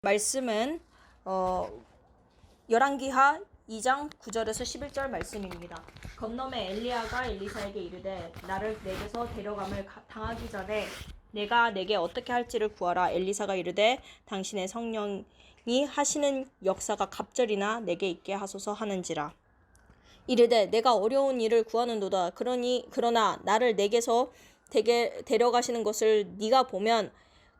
말씀은 열왕기하 2장 9절에서 11절 말씀입니다. 건너매 엘리야가 엘리사에게 이르되 나를 내게서 데려감을 당하기 전에 내가 내게 어떻게 할지를 구하라. 엘리사가 이르되 당신의 성령이 하시는 역사가 갑절이나 내게 있게 하소서 하는지라. 이르되 내가 어려운 일을 구하는도다. 그러나 나를 내게서 데려가시는 것을 네가 보면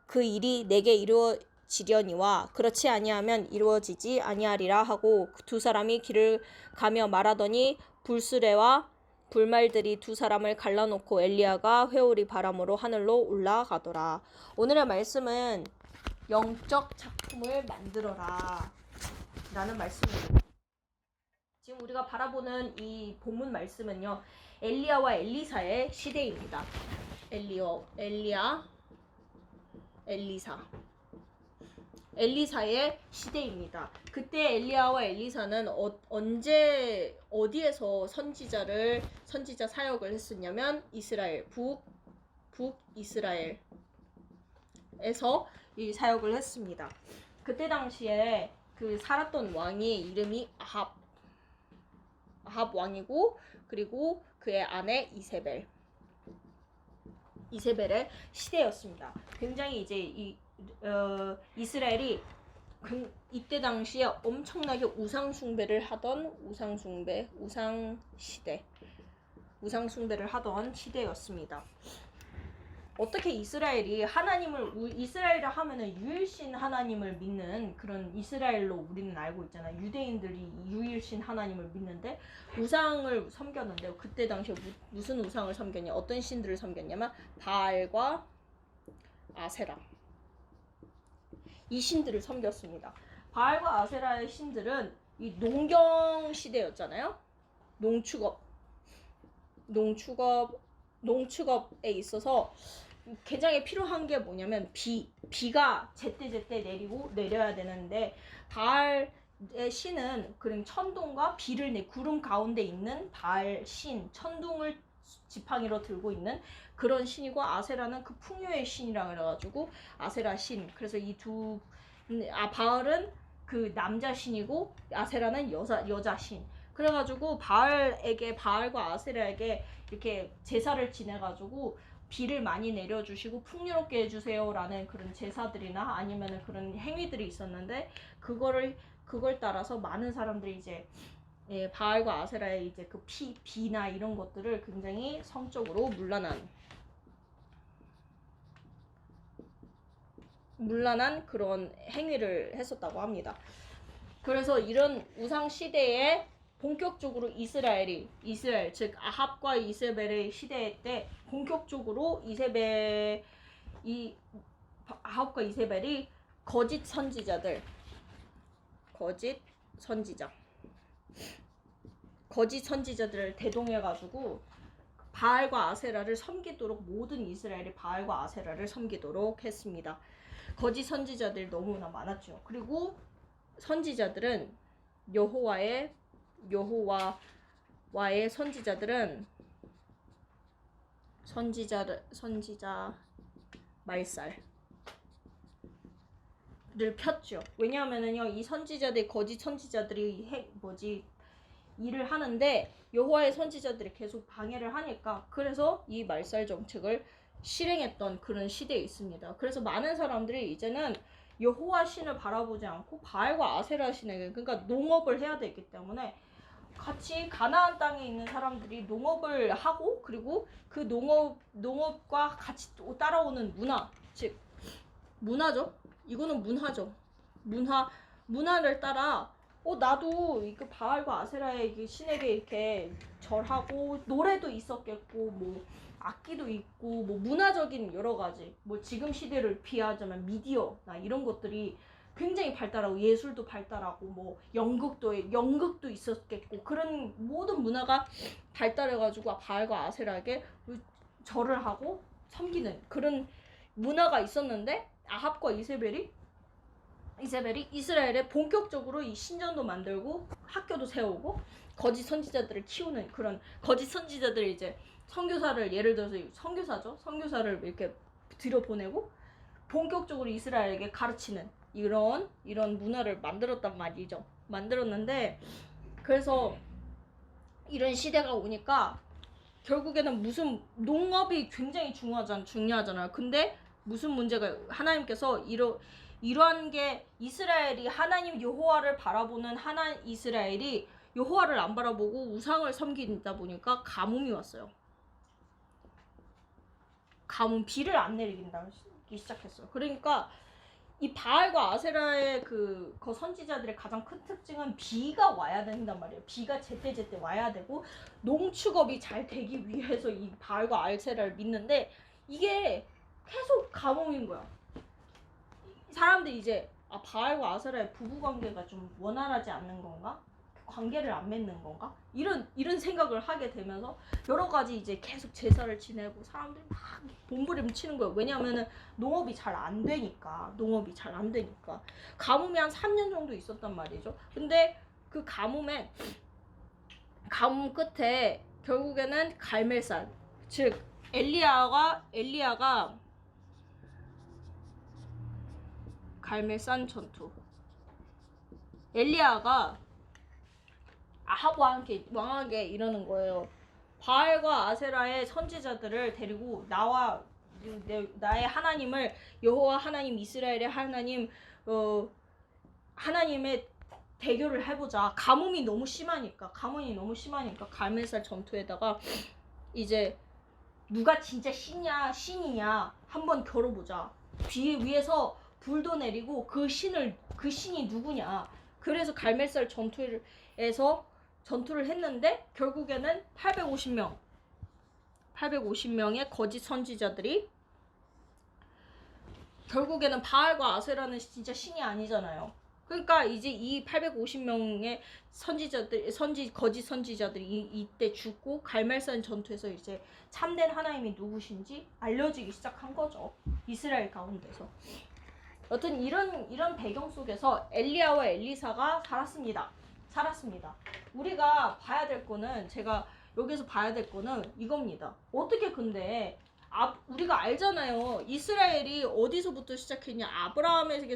그 일이 내게 이루어지려니와 그렇지 아니하면 이루어지지 아니하리라 하고 두 사람이 길을 가며 말하더니 불수레와 불말들이 두 사람을 갈라놓고 엘리야가 회오리 바람으로 하늘로 올라가더라. 오늘의 말씀은 영적 작품을 만들어라 라는 말씀입니다. 지금 우리가 바라보는 이 본문 말씀은요, 엘리야와 엘리사의 시대입니다. 엘리야, 엘리사. 엘리사의 시대입니다. 그때 엘리야와 엘리사는 언제 어디에서 선지자 사역을 했었냐면 이스라엘 북이스라엘에서 이 사역을 했습니다. 그때 당시에 그 살았던 왕의 이름이 아합 왕이고, 그리고 그의 아내 이세벨의 시대였습니다. 굉장히 이제 이스라엘이 이때 당시에 엄청나게 우상숭배를 하던 우상숭배를 하던 시대였습니다. 어떻게 이스라엘을 하면은 유일신 하나님을 믿는 그런 이스라엘로 우리는 알고 있잖아요. 유대인들이 유일신 하나님을 믿는데 우상을 섬겼는데, 그때 당시에 무슨 우상을 섬겼냐, 어떤 신들을 섬겼냐면 바알과 아세라, 이 신들을 섬겼습니다. 바알과 아세라의 신들은 이 농경 시대였잖아요. 농축업에 있어서 굉장히 필요한 게 뭐냐면 비가 제때 내려야 되는데, 바알의 신은 그런 천둥과 비를 구름 가운데 있는 바알 신, 천둥을 지팡이로 들고 있는 그런 신이고, 아세라는 그 풍요의 신이라 그래가지고 아세라 신. 그래서 바알은 그 남자 신이고 아세라는 여자 신. 그래가지고 바알과 아세라에게 이렇게 제사를 지내가지고 비를 많이 내려주시고 풍요롭게 해주세요라는 그런 제사들이나 아니면은 그런 행위들이 있었는데, 그걸 따라서 많은 사람들이 이제 바알과 아세라의 이제 그 비나 이런 것들을 굉장히 성적으로 문란한 그런 행위를 했었다고 합니다. 그래서 이런 우상 시대에 본격적으로 이스라엘 즉 아합과 이세벨의 시대 때 본격적으로 아합과 이세벨이 거짓 선지자들을 대동해가지고 바알과 아세라를 섬기도록, 모든 이스라엘이 바알과 아세라를 섬기도록 했습니다. 거짓 선지자들이 너무나 많았죠. 그리고 선지자들은 여호와의 선지자 말살을 폈죠. 왜냐하면은요, 이 거짓 선지자들이 일을 하는데 여호와의 선지자들이 계속 방해를 하니까, 그래서 이 말살 정책을 실행했던 그런 시대에 있습니다. 그래서 많은 사람들이 이제는 여호와 신을 바라보지 않고 바알과 아세라 신에게, 그러니까 농업을 해야 되기 때문에 같이 가나안 땅에 있는 사람들이 농업을 하고, 그리고 그 농업과 같이 따라오는 즉 문화죠. 이거는 문화죠. 문화를 따라 나도 이거 바알과 아세라의 신에게 이렇게 절하고, 노래도 있었겠고, 뭐 악기도 있고, 뭐 문화적인 여러 가지, 뭐 지금 시대를 비하자면 미디어나 이런 것들이 굉장히 발달하고, 예술도 발달하고, 뭐 연극도 있었겠고, 그런 모든 문화가 발달해가지고 바알과 아세라에게 절을 하고 섬기는 그런 문화가 있었는데, 아합과 이세벨이 이스라엘에 본격적으로 이 신전도 만들고 학교도 세우고 거짓 선지자들을 키우는, 그런 거짓 선지자들이 이제 예를 들어서 선교사를 이렇게 들여보내고 본격적으로 이스라엘에게 가르치는 이런 문화를 만들었단 말이죠. 만들었는데 그래서 이런 시대가 오니까 결국에는 무슨 농업이 굉장히 중요하잖아요. 근데 무슨 문제가 하나님께서 이러한 게 이스라엘이 하나님 여호와를 바라보는 이스라엘이 여호와를 안 바라보고 우상을 섬기다 보니까 가뭄이 왔어요. 가뭄, 비를 안 내리기 시작했어요. 그러니까 이 바알과 아세라의 그 선지자들의 가장 큰 특징은 비가 와야 된단 말이에요. 비가 제때제때 와야 되고 농축업이 잘 되기 위해서 이 바알과 아세라를 믿는데 이게 계속 가뭄인 거야. 사람들이 이제 바알과 아세라의 부부관계가 좀 원활하지 않는 건가? 관계를 안 맺는 건가? 이런 생각을 하게 되면서 여러 가지 이제 계속 제사를 지내고 사람들이 막 몸부림치는 거예요. 왜냐하면은 농업이 잘 안 되니까. 가뭄이 한 3년 정도 있었단 말이죠. 근데 그 가뭄 끝에 결국에는 갈멜산, 즉 엘리야가 갈멜산 전투. 엘리야가 아합과 함께 왕에게 이러는 거예요. 바알과 아세라의 선지자들을 데리고 나의 하나님을 여호와 하나님 이스라엘의 하나님 하나님의 대결을 해보자. 가뭄이 너무 심하니까 갈멜산 전투에다가 이제 누가 진짜 신이냐 한번 겨뤄보자. 비 위에서 불도 내리고 그 신이 누구냐. 그래서 갈멜산 전투를 했는데 결국에는 850명의 거짓 선지자들이 결국에는 바알과 아세라는 진짜 신이 아니잖아요. 그러니까 이제 이 850명의 거짓 선지자들이 이때 죽고 갈멜산 전투에서 이제 참된 하나님이 누구신지 알려지기 시작한 거죠. 이스라엘 가운데서. 여튼 이런 배경 속에서 엘리야와 엘리사가 살았습니다. 우리가 봐야 될 거는 제가 여기서 봐야 될 거는 이겁니다. 어떻게 근데 우리가 알잖아요. 이스라엘이 어디서부터 시작했냐? 아브라함의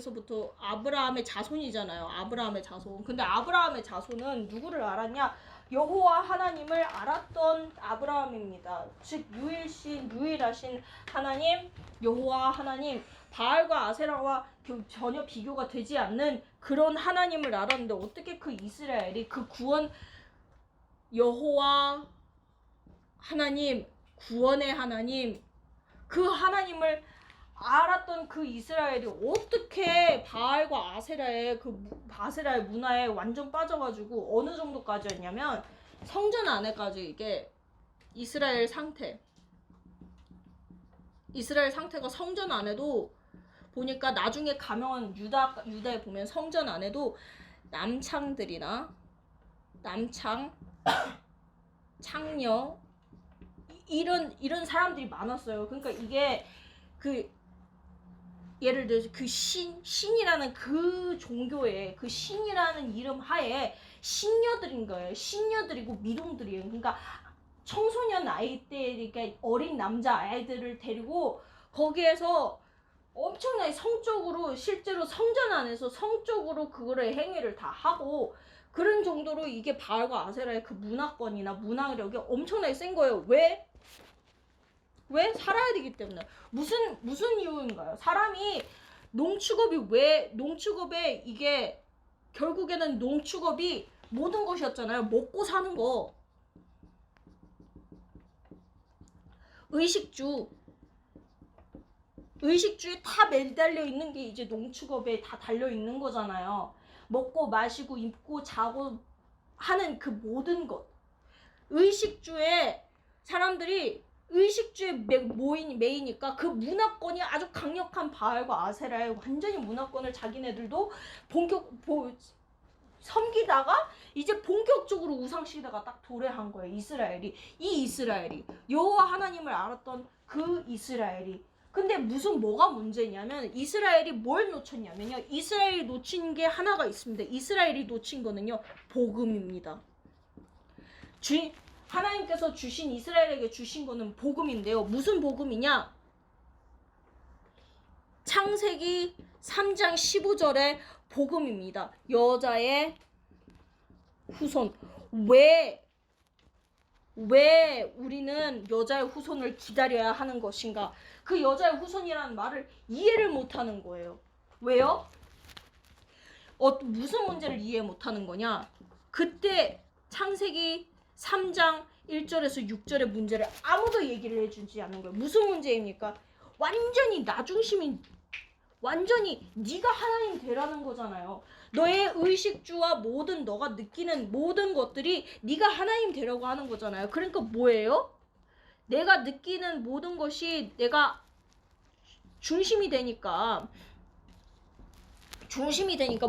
자손이잖아요. 아브라함의 자손. 근데 아브라함의 자손은 누구를 알았냐? 여호와 하나님을 알았던 아브라함입니다. 즉 유일하신 하나님, 여호와 하나님, 바알과 아세라와 전혀 비교가 되지 않는 그런 하나님을 알았는데 어떻게 그 이스라엘이 그 구원 여호와 하나님, 구원의 하나님, 그 하나님을 알았던 그 이스라엘이 어떻게 바알과 아세라의 문화에 완전 빠져가지고 어느 정도까지였냐면 성전 안에까지 이게 이스라엘 상태가 성전 안에도 보니까 나중에 가면 유다에 보면 성전 안에도 창녀 이런 사람들이 많았어요. 그러니까 이게 예를 들어서 신이라는 그 종교에 그 신이라는 이름 하에 신녀들인 거예요. 신녀들이고 미동들이에요. 그러니까 청소년 아이 때 그러니까 어린 남자 아이들을 데리고 거기에서 엄청나게 성적으로 실제로 성전 안에서 성적으로 그거를 행위를 다 하고 그런 정도로 이게 바알과 아세라의 그 문화권이나 문화력이 엄청나게 센 거예요. 왜? 살아야 되기 때문에. 무슨 이유인가요? 사람이 농축업에 이게 결국에는 농축업이 모든 것이었잖아요. 먹고 사는 거. 의식주에 다 매달려 있는 게 이제 농축업에 다 달려 있는 거잖아요. 먹고 마시고 입고 자고 하는 그 모든 것. 사람들이 의식주에 메이니까 그 문화권이 아주 강력한 바알과 아세라의 완전히 문화권을 자기네들도 섬기다가 이제 본격적으로 우상시대가 딱 도래한 거예요. 이스라엘이 여호와 하나님을 알았던 그 이스라엘이. 근데 뭐가 문제냐면 이스라엘이 뭘 놓쳤냐면요. 이스라엘이 놓친 게 하나가 있습니다. 이스라엘이 놓친 거는요. 복음입니다. 하나님께서 이스라엘에게 주신 거는 복음인데요. 무슨 복음이냐? 창세기 3장 15절의 복음입니다. 여자의 후손. 왜 우리는 여자의 후손을 기다려야 하는 것인가? 그 여자의 후손이라는 말을 이해를 못하는 거예요. 왜요? 무슨 문제를 이해 못하는 거냐? 그때 창세기 3장 1절에서 6절의 문제를 아무도 얘기를 해주지 않는 거예요. 무슨 문제입니까? 완전히 완전히 네가 하나님 되라는 거잖아요. 너의 의식주와 너가 느끼는 모든 것들이 네가 하나님 되라고 하는 거잖아요. 그러니까 뭐예요? 내가 느끼는 모든 것이 내가 중심이 되니까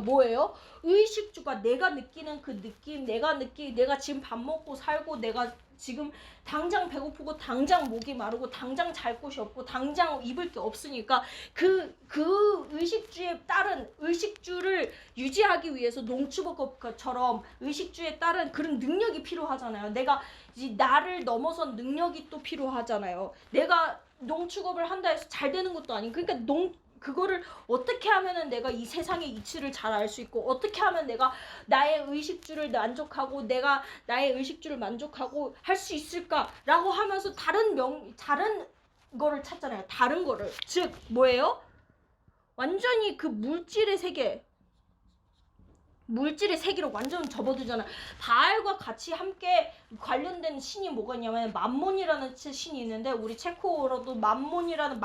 뭐예요? 의식주가 내가 느끼는 그 느낌, 내가 지금 밥 먹고 살고, 내가 지금 당장 배고프고, 당장 목이 마르고, 당장 잘 곳이 없고, 당장 입을 게 없으니까 그 의식주에 따른 의식주를 유지하기 위해서 농축업처럼 의식주에 따른 그런 능력이 필요하잖아요. 내가 나를 넘어선 능력이 또 필요하잖아요. 내가 농축업을 한다 해서 잘 되는 것도 아니고, 그러니까 그거를 어떻게 하면은 내가 이 세상의 이치를 잘 알 수 있고, 어떻게 하면 내가 나의 의식주를 만족하고, 내가 나의 의식주를 만족하고 할 수 있을까라고 하면서 다른 거를 찾잖아요. 다른 거를. 즉 뭐예요? 완전히 그 물질의 세계로 완전 접어들잖아요. 바알과 같이 함께 관련된 신이 뭐가 있냐면 맘몬이라는 신이 있는데, 우리 체코어로도 맘몬이라는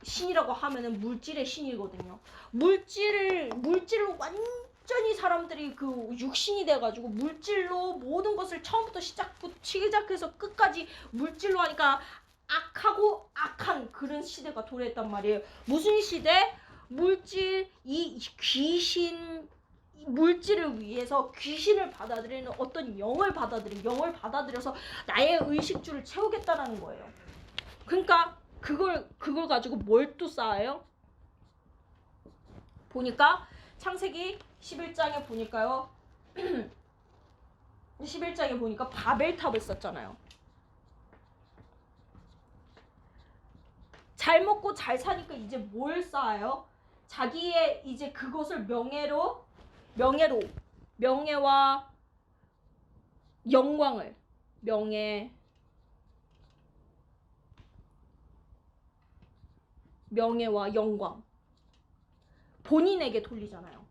신이라고 하면은 물질의 신이거든요. 물질로 완전히 사람들이 그 육신이 돼가지고 물질로 모든 것을 처음부터 시작해서 끝까지 물질로 하니까 악하고 악한 그런 시대가 도래했단 말이에요. 무슨 시대? 물질을 위해서 귀신을 받아들이는 어떤 영을 받아들여서 나의 의식주를 채우겠다라는 거예요. 그러니까 그걸 가지고 뭘 또 쌓아요? 보니까 창세기 11장에 보니까요. 11장에 보니까 바벨탑을 썼잖아요. 잘 먹고 잘 사니까 이제 뭘 쌓아요? 자기의 이제 그것을 명예와 영광을 명예와 영광 본인에게 돌리잖아요.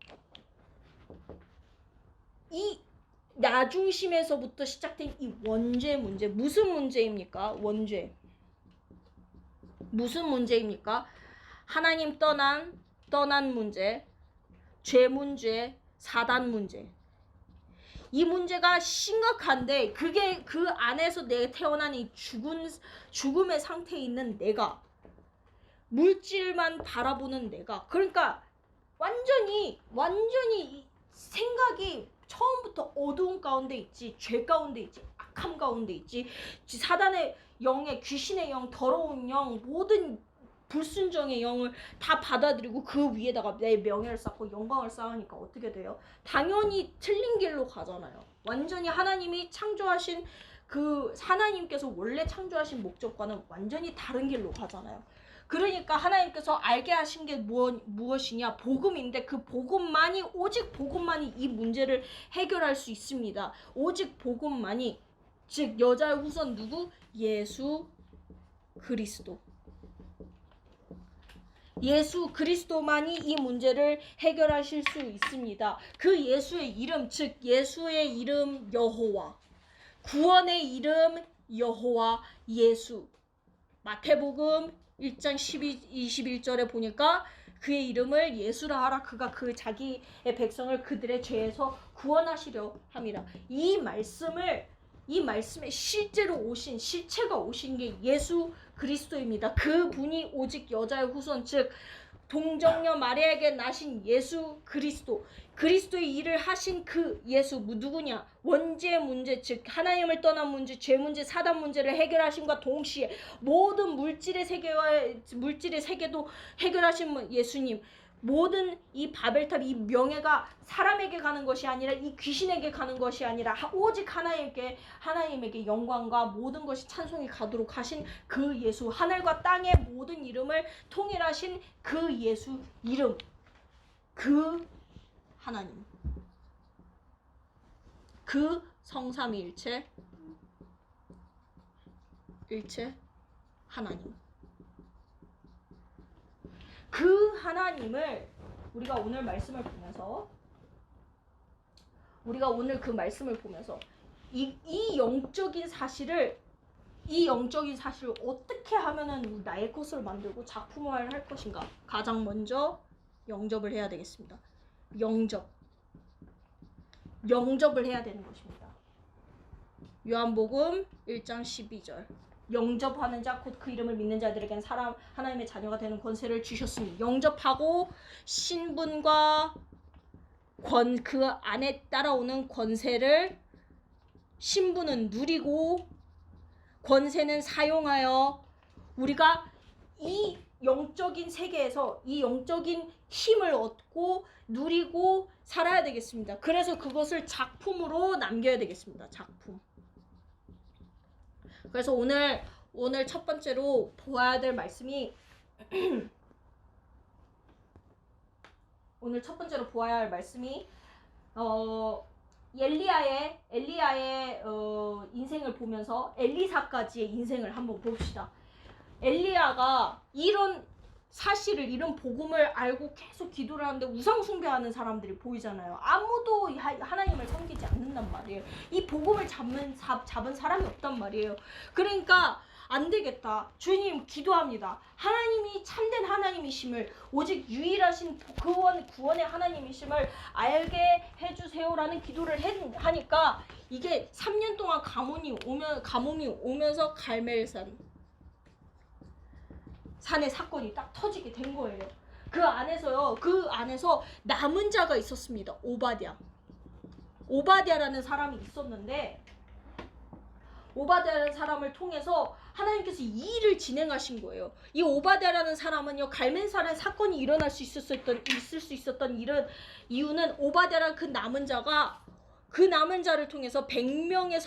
이 나중심에서부터 시작된 이 원죄 문제, 무슨 문제입니까? 원죄. 무슨 문제입니까? 하나님 떠난 문제, 죄 문제, 사단 문제. 이 문제가 심각한데, 그게 그 안에서 내가 태어난 이 죽음의 상태에 있는 내가, 물질만 바라보는 내가, 그러니까 완전히 생각이 처음부터 어두운 가운데 있지, 죄 가운데 있지, 악함 가운데 있지, 사단의 영의, 귀신의 영, 더러운 영, 모든 불순종의 영을 다 받아들이고 그 위에다가 내 명예를 쌓고 영광을 쌓으니까 어떻게 돼요? 당연히 틀린 길로 가잖아요. 완전히 하나님이 창조하신 하나님께서 원래 창조하신 목적과는 완전히 다른 길로 가잖아요. 그러니까 하나님께서 알게 하신 게 무엇이냐? 복음인데, 그 오직 복음만이 이 문제를 해결할 수 있습니다. 오직 복음만이, 즉 여자의 후손 누구? 예수 그리스도. 예수 그리스도만이 이 문제를 해결하실 수 있습니다. 그 예수의 이름, 즉 예수의 이름 여호와, 구원의 이름 여호와 예수. 마태복음 1장 21절에 보니까 그의 이름을 예수라 하라. 그가 자기의 백성을 그들의 죄에서 구원하시려 함이라. 이 말씀에 실체가 오신 게 예수 그리스도입니다. 그분이 오직 여자의 후손, 즉 동정녀 마리아에게 나신 예수 그리스도의 일을 하신 그 예수, 누구냐? 원죄의 문제, 즉 하나님을 떠난 문제, 죄 문제, 사단 문제를 해결하심과 동시에 모든 물질의 세계도 해결하신 예수님, 모든 이 바벨탑, 이 명예가 사람에게 가는 것이 아니라 이 귀신에게 가는 것이 아니라 오직 하나님에게 영광과 모든 것이 찬송이 가도록 하신 그 예수, 하늘과 땅의 모든 이름을 통일하신 그 예수 이름, 그 하나님, 그 성삼위일체 하나님, 그 하나님을 우리가 오늘 말씀을 보면서 이 영적인 사실을 어떻게 하면은 나의 것으로 만들고 작품화를 할 것인가? 가장 먼저 영접을 해야 되겠습니다. 영접을 해야 되는 것입니다. 요한복음 1장 12절. 영접하는 자 곧 그 이름을 믿는 자들에게는 하나님의 자녀가 되는 권세를 주셨으니, 영접하고 신분과 그 안에 따라오는 권세를, 신분은 누리고 권세는 사용하여 우리가 이 영적인 세계에서 이 영적인 힘을 얻고 누리고 살아야 되겠습니다. 그래서 그것을 작품으로 남겨야 되겠습니다. 작품. 그래서 오늘 첫 번째로 보아야 될 말씀이 엘리야의 인생을 보면서 엘리사까지의 인생을 한번 봅시다. 엘리야가 이런 사실을, 이런 복음을 알고 계속 기도를 하는데 우상 숭배하는 사람들이 보이잖아요. 아무도 하나님을 섬기지 않는단 말이에요. 이 복음을 잡은 사람이 없단 말이에요. 그러니까 안 되겠다. 주님 기도합니다. 하나님이 참된 하나님이심을, 오직 유일하신 구원의 하나님이심을 알게 해주세요라는 기도를 하니까 이게 3년 동안 가뭄이 오면서 갈멜산 산의 사건이 딱 터지게 된 거예요. 그 안에서 남은 자가 있었습니다. 오바댜라는 사람이 있었는데, 오바댜라는 사람을 통해서 하나님께서 이 일을 진행하신 거예요. 이 오바댜라는 사람은요, 갈멜산의 사건이 일어날 수 있을 수 있었던 이유는 오바댜라는 그 남은 자를 통해서 100명의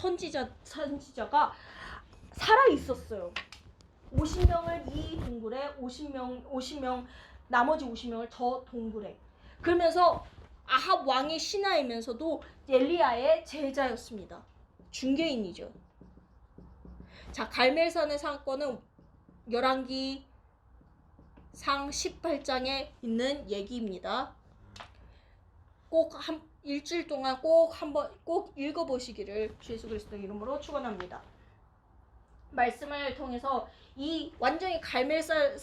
선지자가 살아 있었어요. 50명을 이 동굴에, 50명 나머지 50명을 저 동굴에. 그러면서 아합 왕의 신하이면서도 엘리야의 제자였습니다. 중개인이죠. 자, 갈멜산의 사건은 열왕기상 18장에 있는 얘기입니다. 꼭 일주일 동안 꼭 읽어보시기를 주 예수 그리스도의 이름으로 축원합니다. 말씀을 통해서 이 완전히 갈멜산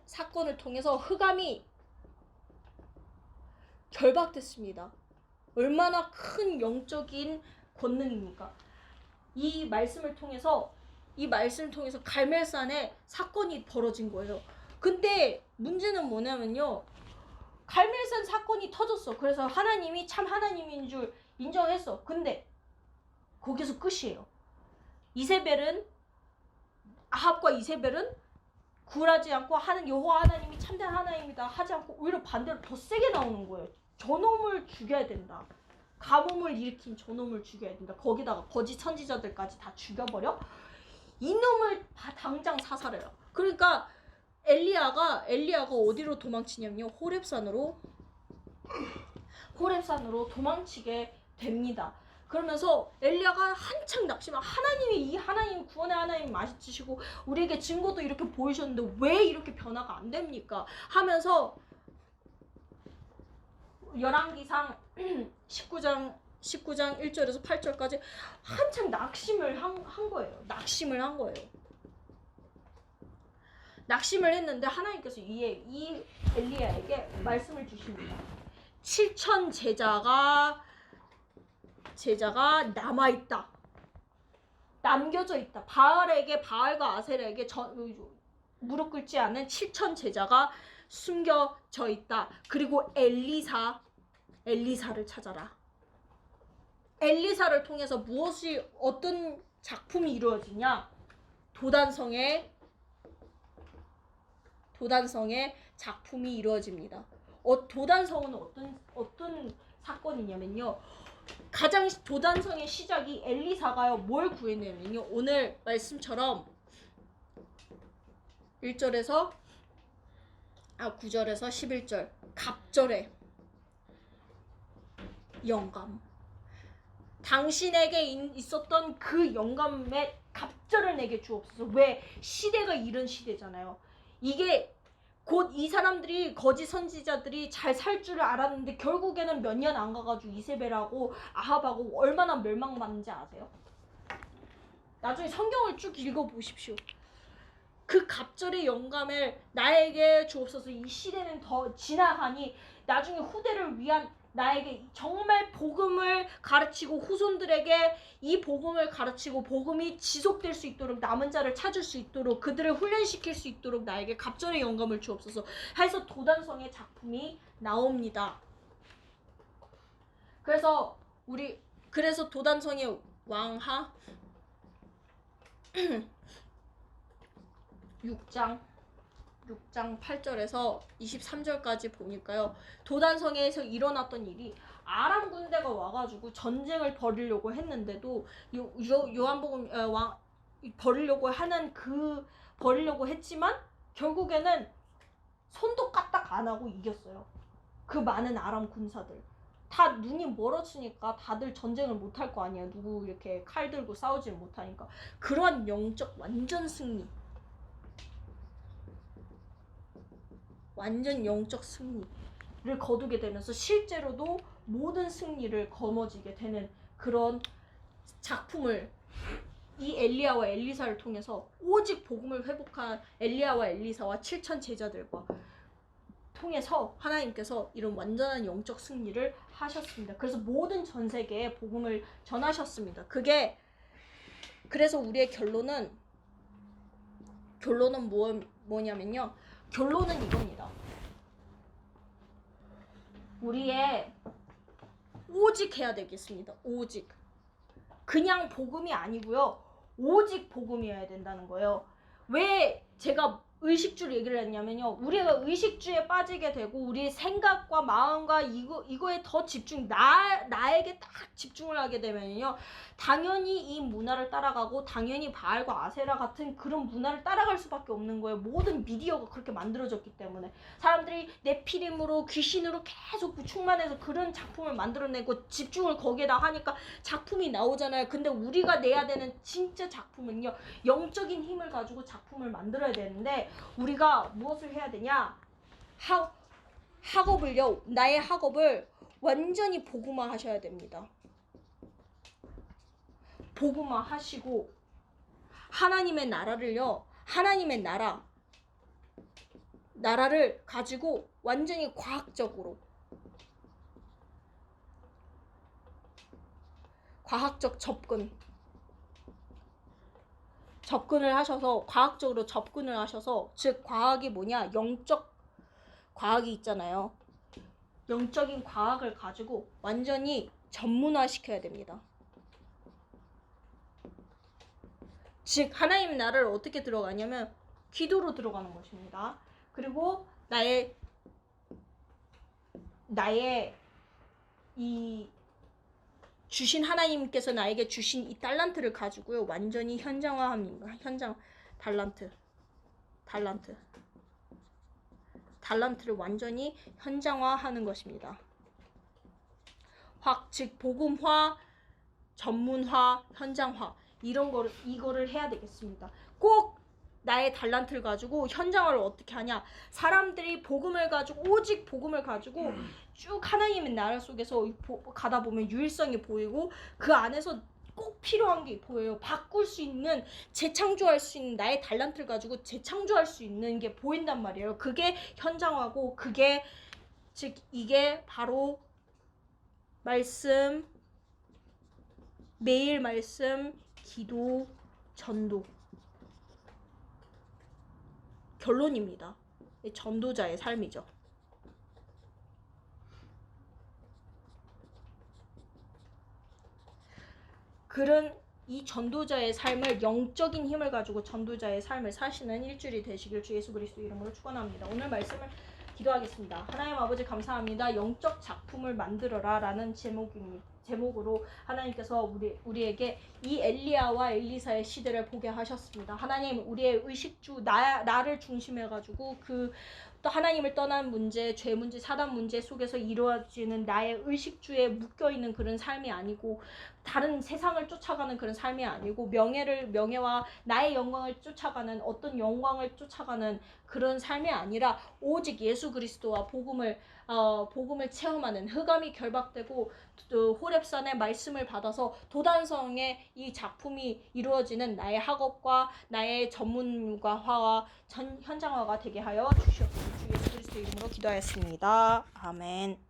사건을 통해서 흑암이 결박됐습니다. 얼마나 큰 영적인 권능입니까? 이 말씀을 통해서 갈멜산에 사건이 벌어진 거예요. 근데 문제는 뭐냐면요, 갈멜산 사건이 터졌어. 그래서 하나님이 참 하나님인 줄 인정했어. 근데 거기서 끝이에요. 아합과 이세벨은 굴하지 않고 여호와 하나님이 참된 하나님이다 하지 않고 오히려 반대로 더 세게 나오는 거예요. 저놈을 죽여야 된다. 가뭄을 일으킨 저놈을 죽여야 된다. 거기다가 거짓 선지자들까지 다 죽여버려? 이놈을 당장 사살해요. 그러니까 엘리야가 어디로 도망치냐면요, 호렙산으로 도망치게 됩니다. 그러면서 엘리야가 한창 낙심하고, 이 하나님 구원의 하나님 맞으시고 우리에게 증거도 이렇게 보이셨는데 왜 이렇게 변화가 안 됩니까? 하면서 열왕기상 19장 1절에서 8절까지 한창 낙심을 한 거예요. 낙심을 했는데 하나님께서 이 엘리야에게 말씀을 주십니다. 7천 제자가 남아있다. 남겨져 있다. 바알과 아셀에게 무릎 꿇지 않은 7천 제자가 숨겨져 있다. 그리고 엘리사를 찾아라. 엘리사를 통해서 어떤 작품이 이루어지냐? 도단성의 작품이 이루어집니다. 도단성은 어떤 사건이냐면요. 가장 도단성의 시작이 엘리사가요. 뭘 구해내면요. 오늘 말씀처럼 9절에서 11절 갑절에 영감. 당신에게 있었던 그 영감의 갑절을 내게 주옵소서. 왜? 시대가 이런 시대잖아요. 이게 곧 이 사람들이 거짓 선지자들이 잘 살 줄을 알았는데 결국에는 몇 년 안 가가지고 이세벨하고 아합하고 얼마나 멸망받는지 아세요? 나중에 성경을 쭉 읽어보십시오. 그 갑절의 영감을 나에게 주옵소서. 이 시대는 더 지나가니 나중에 후대를 위한 나에게 정말 복음을 가르치고 후손들에게 이 복음을 가르치고 복음이 지속될 수 있도록 남은 자를 찾을 수 있도록 그들을 훈련시킬 수 있도록 나에게 갑절의 영감을 주옵소서 해서 도단성의 작품이 나옵니다. 그래서 도단성의 왕하 6장 8절에서 23절까지 보니까요. 도단성에서 일어났던 일이 아람 군대가 와가지고 전쟁을 벌이려고 했는데도 요한복음 벌이려고 했지만 결국에는 손도 까딱 안 하고 이겼어요. 그 많은 아람 군사들. 다 눈이 멀어지니까 다들 전쟁을 못할 거 아니에요. 누구 이렇게 칼 들고 싸우지 못하니까. 그러한 영적 완전 영적 승리를 거두게 되면서 실제로도 모든 승리를 거머쥐게 되는 그런 작품을 이 엘리야와 엘리사를 통해서 오직 복음을 회복한 엘리야와 엘리사와 7천 제자들과 통해서 하나님께서 이런 완전한 영적 승리를 하셨습니다. 그래서 모든 전 세계에 복음을 전하셨습니다. 그래서 우리의 결론은 뭐냐면요. 결론은 이겁니다. 우리의 오직 해야 되겠습니다. 오직. 그냥 복음이 아니고요. 오직 복음이어야 된다는 거예요. 왜 제가 의식주를 얘기를 했냐면요. 우리가 의식주에 빠지게 되고 우리의 생각과 마음과 이거에 더 나에게 딱 집중을 하게 되면요. 당연히 이 문화를 따라가고 당연히 바알과 아세라 같은 그런 문화를 따라갈 수밖에 없는 거예요. 모든 미디어가 그렇게 만들어졌기 때문에 사람들이 네피림으로 귀신으로 계속 충만해서 그런 작품을 만들어내고 집중을 거기에다 하니까 작품이 나오잖아요. 근데 우리가 내야 되는 진짜 작품은요. 영적인 힘을 가지고 작품을 만들어야 되는데 우리가 무엇을 해야 되냐? 나의 학업을 완전히 복음화 하셔야 됩니다. 복음화 하시고 하나님의 나라를 가지고 완전히 과학적 접근을 하셔서 과학적으로 접근을 하셔서 즉 과학이 뭐냐? 영적 과학이 있잖아요. 영적인 과학을 가지고 완전히 전문화시켜야 됩니다. 즉 하나님의 나라를 어떻게 들어가냐면 기도로 들어가는 것입니다. 그리고 나의 이 주신 하나님께서 나에게 주신 이 달란트를 가지고요. 완전히 현장화합니다. 달란트를 완전히 현장화하는 것입니다. 즉 복음화, 전문화, 현장화 이거를 해야 되겠습니다. 꼭 나의 달란트를 가지고 현장화를 어떻게 하냐? 사람들이 오직 복음을 가지고 쭉 하나님의 나라 속에서 가다 보면 유일성이 보이고 그 안에서 꼭 필요한 게 보여요. 바꿀 수 있는, 재창조할 수 있는 나의 달란트를 가지고 재창조할 수 있는 게 보인단 말이에요. 그게 현장화고 즉 이게 바로 매일 말씀, 기도, 전도. 결론입니다. 전도자의 삶이죠. 그런 이 전도자의 삶을 영적인 힘을 가지고 전도자의 삶을 사시는 일주일이 되시길 주 예수 그리스도 이름으로 축원합니다. 오늘 말씀을 기도하겠습니다. 하나님 아버지 감사합니다. 영적 작품을 만들어라 라는 제목으로 하나님께서 우리에게 이 엘리야와 엘리사의 시대를 보게 하셨습니다. 하나님, 우리의 의식주 나를 중심해가지고 또 하나님을 떠난 문제, 죄 문제, 사단 문제 속에서 이루어지는 나의 의식주에 묶여있는 그런 삶이 아니고, 다른 세상을 쫓아가는 그런 삶이 아니고, 명예와 나의 영광을 쫓아가는, 어떤 영광을 쫓아가는 그런 삶이 아니라 오직 예수 그리스도와 복음을 체험하는, 흑암이 결박되고 호렙산의 말씀을 받아서 도단성의 이 작품이 이루어지는 나의 학업과 나의 전문가화와 현장화가 되게 하여 주시옵소서. 주 예수 그리스도 이름으로 기도하였습니다. 아멘.